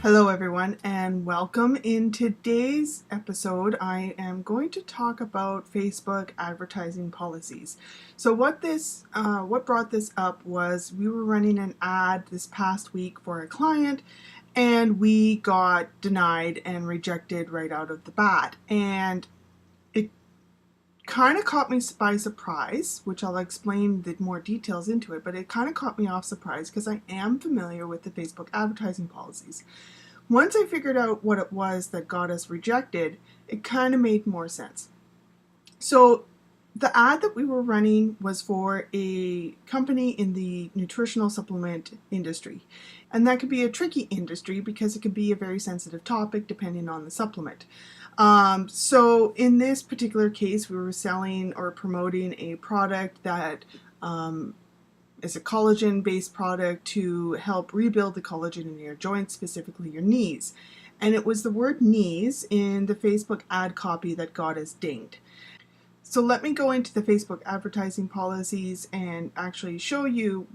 Hello everyone and welcome. In today's episode I am going to talk about Facebook advertising policies. So what brought this up was we were running an ad this past week for a client and we got denied and rejected right out of the bat, and it kind of caught me by surprise, which I'll explain the more details into it, but it kind of caught me off surprise because I am familiar with the Facebook advertising policies. Once I figured out what it was that got us rejected, it kind of made more sense. So the ad that we were running was for a company in the nutritional supplement industry. And that could be a tricky industry because it could be a very sensitive topic depending on the supplement. So in this particular case, we were selling or promoting a product that is a collagen-based product to help rebuild the collagen in your joints, specifically your knees. And it was the word knees in the Facebook ad copy that got us dinged. So let me go into the Facebook advertising policies and actually show you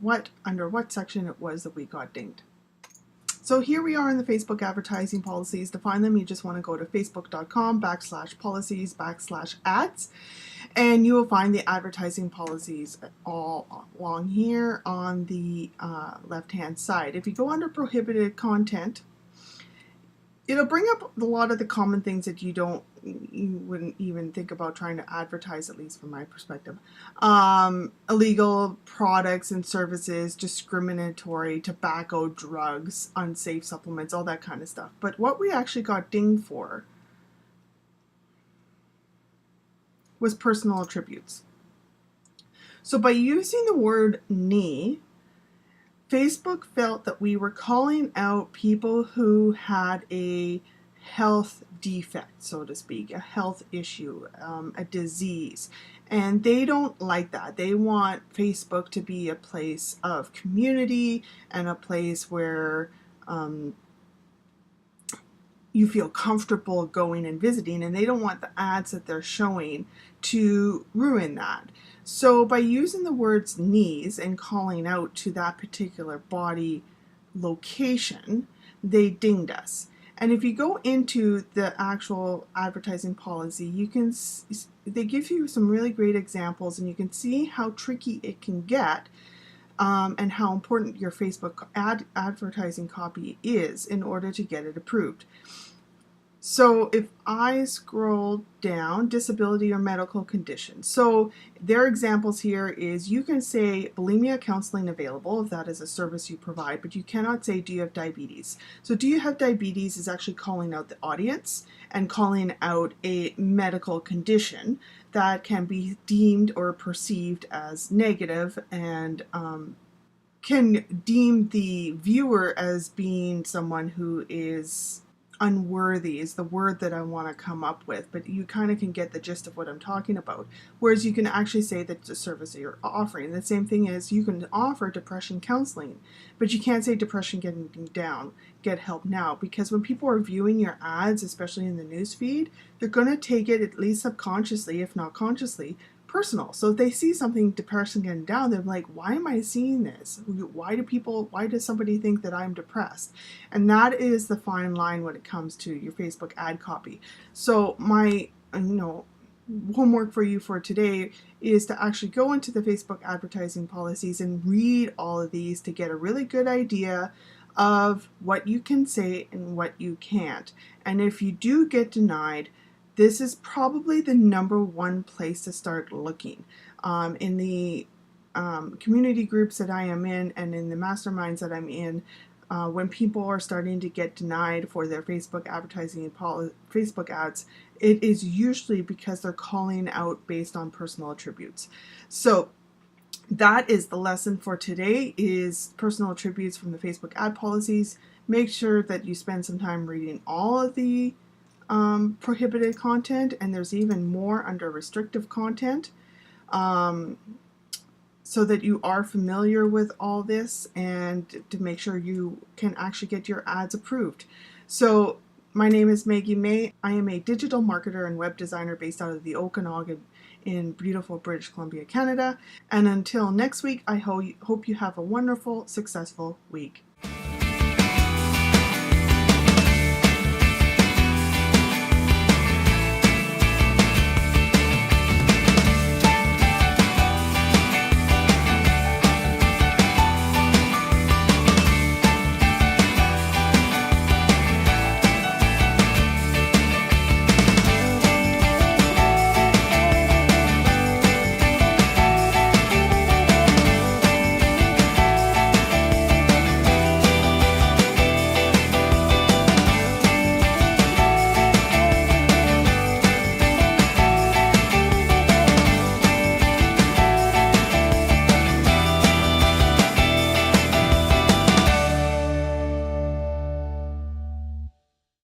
under what section it was that we got dinged. So here we are in the Facebook advertising policies. To find them, you just want to go to facebook.com/policies/ads, and you will find the advertising policies all along here on the left-hand side. If you go under prohibited content, it'll bring up a lot of the common things that you wouldn't even think about trying to advertise, at least from my perspective. Illegal products and services, discriminatory, tobacco, drugs, unsafe supplements, all that kind of stuff. But what we actually got dinged for was personal attributes. So by using the word knee, Facebook felt that we were calling out people who had a health defect, so to speak, a health issue, a disease. And they don't like that. They want Facebook to be a place of community and a place where you feel comfortable going and visiting, and they don't want the ads that they're showing to ruin that. So by using the words knees and calling out to that particular body location, they dinged us. And if you go into the actual advertising policy, they give you some really great examples, and you can see how tricky it can get, and how important your Facebook advertising copy is in order to get it approved. So if I scroll down, disability or medical condition. So their examples here is you can say bulimia counseling available if that is a service you provide, but you cannot say do you have diabetes. So do you have diabetes is actually calling out the audience and calling out a medical condition that can be deemed or perceived as negative, and can deem the viewer as being someone who is unworthy is the word that I want to come up with, but you kind of can get the gist of what I'm talking about. Whereas you can actually say that the service that you're offering. The same thing is you can offer depression counseling, but you can't say depression getting down, get help now, because when people are viewing your ads, especially in the news feed, they're going to take it, at least subconsciously, if not consciously, personal. So if they see something depression getting down, they're like, why am I seeing this? Why does somebody think that I'm depressed? And that is the fine line when it comes to your Facebook ad copy. So my homework for you for today is to actually go into the Facebook advertising policies and read all of these to get a really good idea of what you can say and what you can't. And if you do get denied, this is probably the number one place to start looking. In the community groups that I am in and in the masterminds that I'm in, when people are starting to get denied for their Facebook advertising and Facebook ads, it is usually because they're calling out based on personal attributes. So that is the lesson for today, is personal attributes from the Facebook ad policies. Make sure that you spend some time reading all of the prohibited content, and there's even more under restrictive content, so that you are familiar with all this and to make sure you can actually get your ads approved. So my name is Maggie May. I am a digital marketer and web designer based out of the Okanagan in beautiful British Columbia, Canada. And until next week, I hope you have a wonderful, successful week.